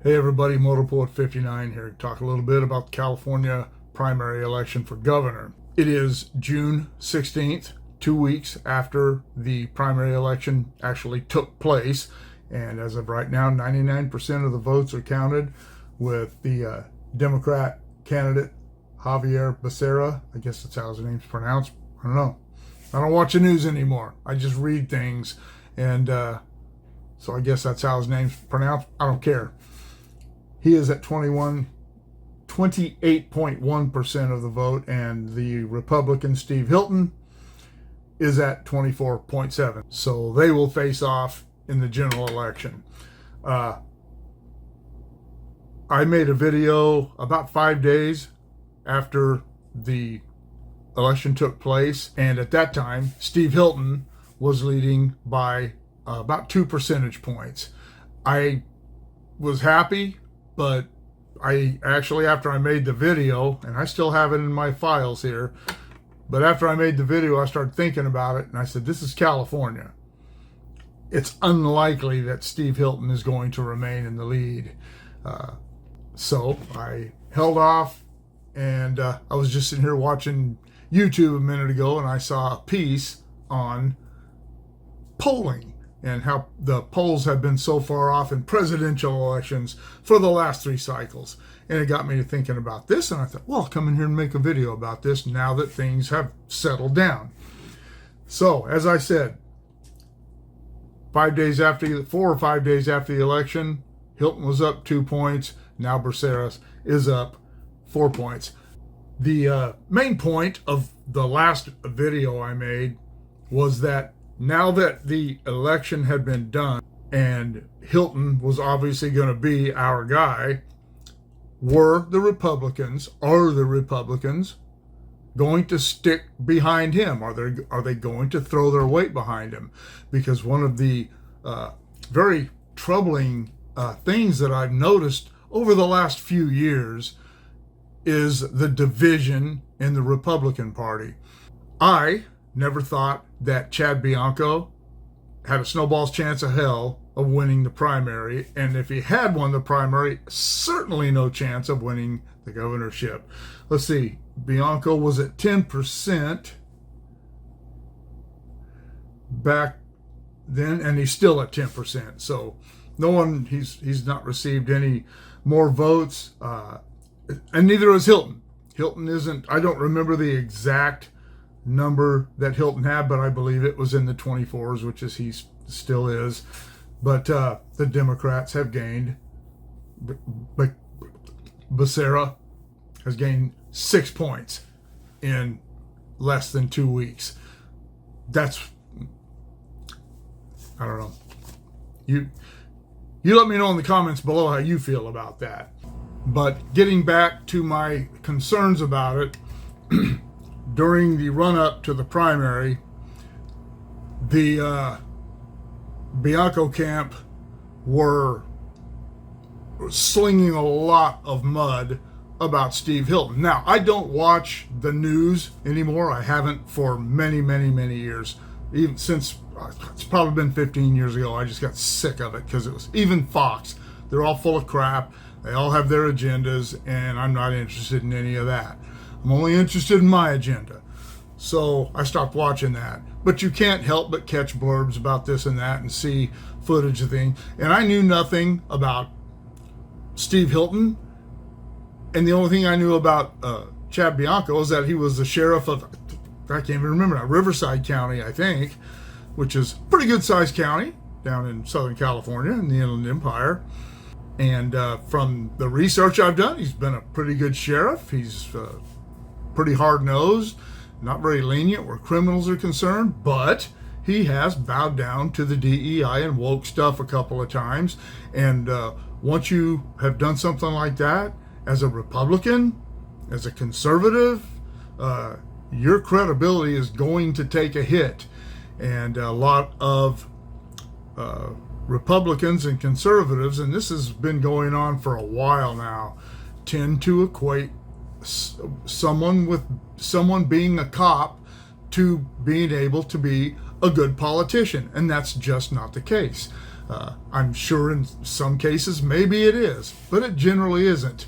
Hey everybody, Motorpoet 59 here to talk a little bit about the California primary election for governor. It is June 16th, 2 weeks after the primary election actually took place. And as of right now, 99% of the votes are counted, with the Democrat candidate Javier Becerra. I guess that's how his name's pronounced. I don't know. I don't watch the news anymore. I just read things. And so I guess that's how his name's pronounced. I don't care. He is at 28.1% of the vote, and the Republican Steve Hilton is at 24.7%. So they will face off in the general election. I made a video about 5 days after the election took place, and at that time, Steve Hilton was leading by about 2 percentage points. I was happy. But I actually, after I made the video, and I still have it in my files here, but after I made the video, I started thinking about it, and I said, this is California. It's unlikely that Steve Hilton is going to remain in the lead. So I held off, and I was just sitting here watching YouTube a minute ago, and I saw a piece on polling and how the polls have been so far off in presidential elections for the last 3 cycles. And it got me to thinking about this, and I thought, well, I'll come in here and make a video about this now that things have settled down. So, as I said, 4 or 5 days after the election, Hilton was up 2 points. Now Becerra is up 4 points. The main point of the last video I made was that now that the election had been done and Hilton was obviously going to be our guy, are the Republicans going to stick behind him? Are they going to throw their weight behind him? Because one of the very troubling things that I've noticed over the last few years is the division in the Republican Party. I never thought that Chad Bianco had a snowball's chance of hell of winning the primary, and if he had won the primary, certainly no chance of winning the governorship. Let's see, Bianco was at 10% back then, and he's still at 10%. So he's not received any more votes, and neither is Hilton. Hilton isn't, I don't remember the exact number that Hilton had, but I believe it was in the 24s, which is he still is. But the Democrats have gained. Becerra has gained 6 points in less than 2 weeks. That's, I don't know. You let me know in the comments below how you feel about that. But getting back to my concerns about it, during the run-up to the primary, the Bianco camp were slinging a lot of mud about Steve Hilton. Now, I don't watch the news anymore. I haven't for many, many, many years. Even since, it's probably been 15 years ago, I just got sick of it, because it was, even Fox, they're all full of crap. They all have their agendas, and I'm not interested in any of that. I'm only interested in my agenda. So I stopped watching that. But you can't help but catch blurbs about this and that and see footage of things. And I knew nothing about Steve Hilton. And the only thing I knew about Chad Bianco is that he was the sheriff of, I can't even remember now, Riverside County, I think, which is a pretty good sized county down in Southern California in the Inland Empire. And from the research I've done, he's been a pretty good sheriff. He's pretty hard-nosed, not very lenient where criminals are concerned, but he has bowed down to the DEI and woke stuff a couple of times. And once you have done something like that, as a Republican, as a conservative, your credibility is going to take a hit. And a lot of Republicans and conservatives, and this has been going on for a while now, tend to equate someone being a cop to being able to be a good politician, and that's just not the case. I'm sure in some cases maybe it is, but it generally isn't.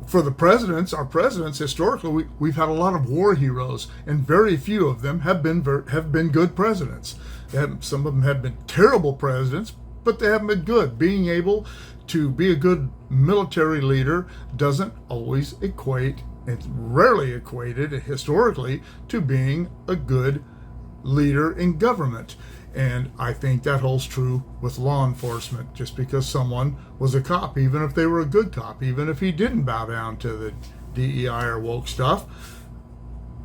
For the presidents, our presidents historically, we've had a lot of war heroes, and very few of them have been good presidents. Some of them have been terrible presidents, but they haven't been good. Being able to be a good military leader doesn't always equate. It's rarely equated historically to being a good leader in government. And I think that holds true with law enforcement. Just because someone was a cop, even if they were a good cop, even if he didn't bow down to the DEI or woke stuff,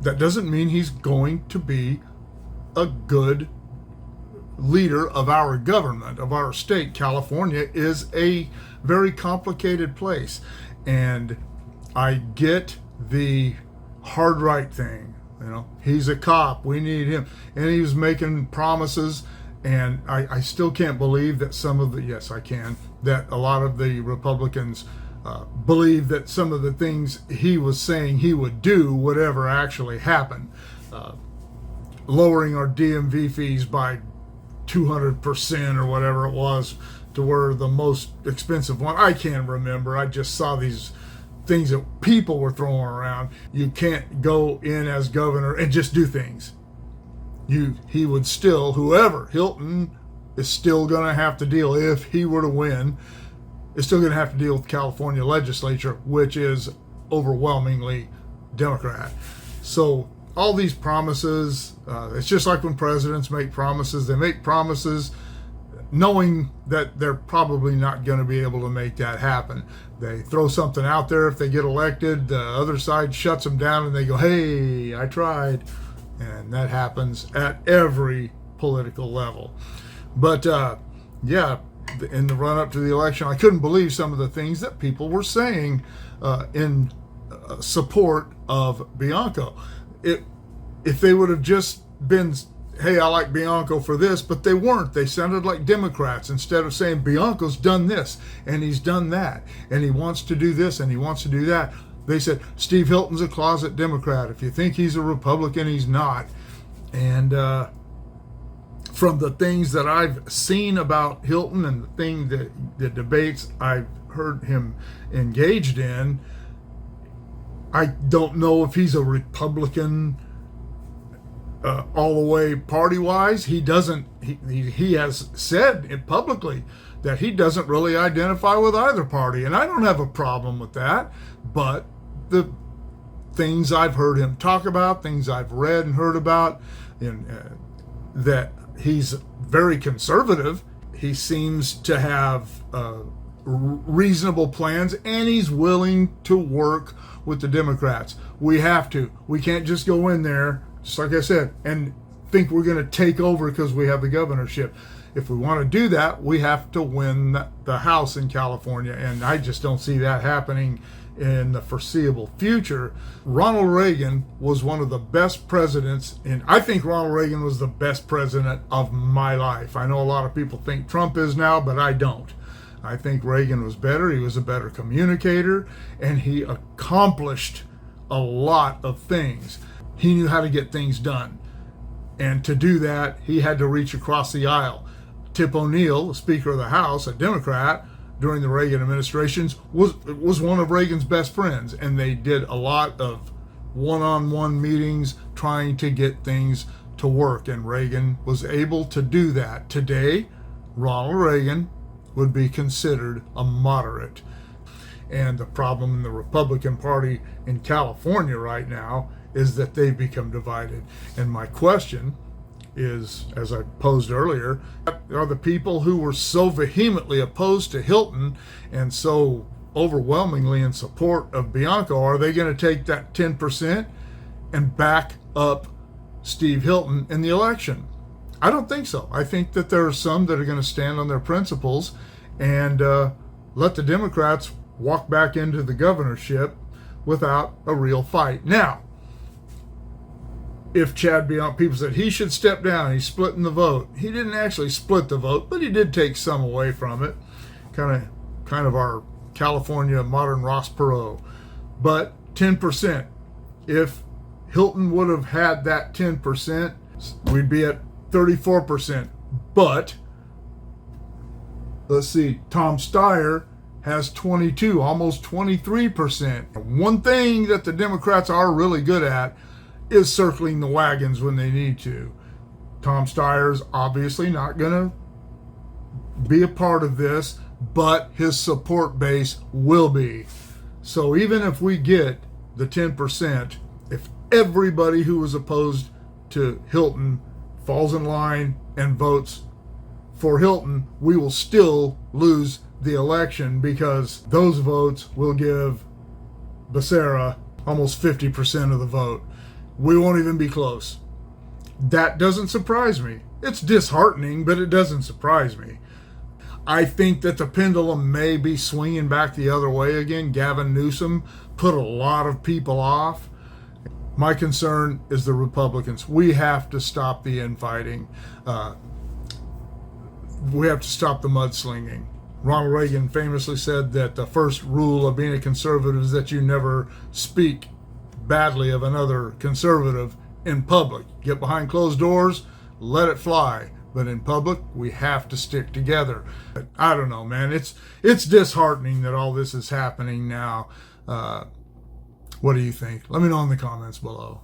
that doesn't mean he's going to be a good leader of our government, of our state. California is a very complicated place. And I get the hard right thing. He's a cop. We need him. And he was making promises. And I still can't believe that that a lot of the Republicans believe that some of the things he was saying he would do would ever actually happen. Lowering our DMV fees by 200% or whatever it was to where the most expensive one, I can't remember. I just saw these things that people were throwing around. You can't go in as governor and just do things. He would still, Hilton is still going to have to deal, if he were to win, is still going to have to deal with the California legislature, which is overwhelmingly Democrat. So all these promises, it's just like when presidents make promises. They make promises knowing that they're probably not going to be able to make that happen. They throw something out there. If they get elected, the other side shuts them down and they go, hey, I tried. And that happens at every political level. But in the run-up to the election, I couldn't believe some of the things that people were saying in support of Bianco. If they would have just been, hey, I like Bianco for this, but they weren't. They sounded like Democrats. Instead of saying Bianco's done this and he's done that and he wants to do this and he wants to do that, they said Steve Hilton's a closet Democrat. If you think he's a Republican, he's not. And from the things that I've seen about Hilton and the debates I've heard him engaged in, I don't know if he's a Republican all the way party-wise. He doesn't. He has said publicly that he doesn't really identify with either party, and I don't have a problem with that. But the things I've heard him talk about, things I've read and heard about, that he's very conservative. He seems to have reasonable plans, and he's willing to work with the Democrats. We have to. We can't just go in there, just like I said, and think we're going to take over because we have the governorship. If we want to do that, we have to win the House in California, and I just don't see that happening in the foreseeable future. Ronald Reagan was one of the best presidents, and I think Ronald Reagan was the best president of my life. I know a lot of people think Trump is now, but I don't. I think Reagan was better. He was a better communicator, and he accomplished a lot of things. He knew how to get things done. And to do that, he had to reach across the aisle. Tip O'Neill, the Speaker of the House, a Democrat, during the Reagan administrations, was one of Reagan's best friends. And they did a lot of one-on-one meetings trying to get things to work. And Reagan was able to do that. Today, Ronald Reagan would be considered a moderate. And the problem in the Republican Party in California right now is that they've become divided. And my question is, as I posed earlier, are the people who were so vehemently opposed to Hilton and so overwhelmingly in support of Bianco, are they going to take that 10% and back up Steve Hilton in the election? I don't think so. I think that there are some that are going to stand on their principles and let the Democrats walk back into the governorship without a real fight. Now, if Chad Bianco, people said he should step down, he's splitting the vote. He didn't actually split the vote, but he did take some away from it. Kind of our California modern Ross Perot. But 10%. If Hilton would have had that 10%, we'd be at 34%. But Let's see, Tom Steyer has 22, almost 23%. One thing that the Democrats are really good at is circling the wagons when they need to. Tom Steyer's obviously not going to be a part of this, but his support base will be. So even if we get the 10%, if everybody who was opposed to Hilton falls in line and votes for Hilton, we will still lose the election because those votes will give Becerra almost 50% of the vote. We won't even be close. That doesn't surprise me. It's disheartening, but it doesn't surprise me. I think that the pendulum may be swinging back the other way again. Gavin Newsom put a lot of people off. My concern is the Republicans. We have to stop the infighting. We have to stop the mudslinging. Ronald Reagan famously said that the first rule of being a conservative is that you never speak badly of another conservative in public. Get behind closed doors, let it fly. But in public, we have to stick together. I don't know, man. It's disheartening that all this is happening now. What do you think? Let me know in the comments below.